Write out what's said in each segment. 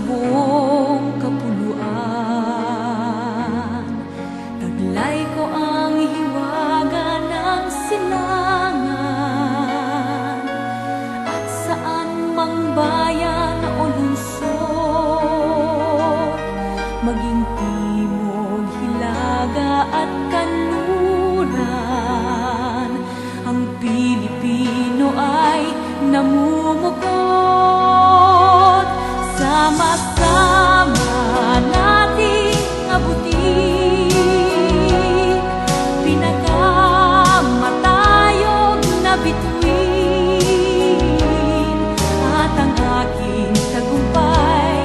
buong kapuluan. Taglay ko ang hiwaga ng silangan, at saan mang bayan o lungsod, maging timog, hilaga at kanluran, ang Pilipino ay namumukod. Sama-sama nating abutin pinakamatayog na bituin, at ang aking tagumpay,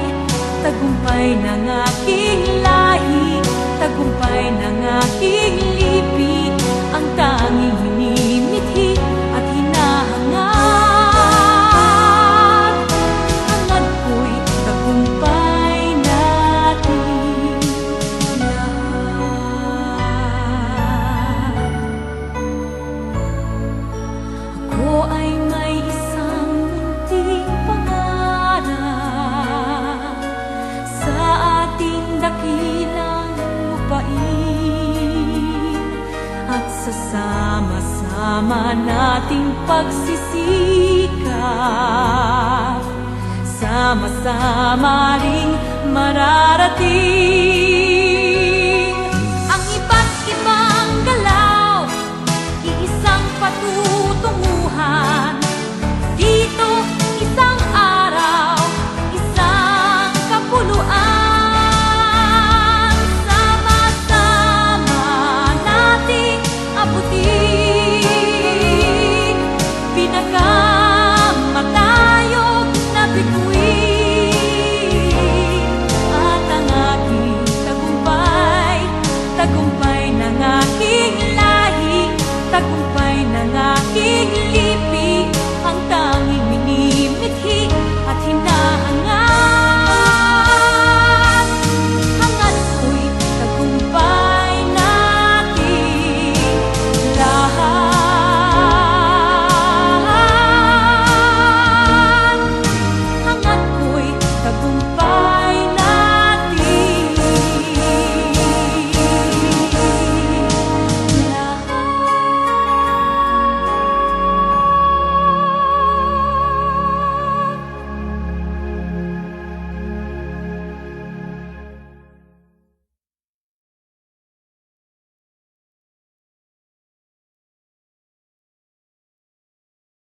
tagumpay ng aking lahi, tagumpay ng aking lipi, ang tanging minimithi at hinahangad. Hangad ko'y tagumpay natin lahat. Ako ay may isang munting pangarap sa ating dakilang lupain, at sa sama-sama nating pagsisikap, sama-sama ring mararating.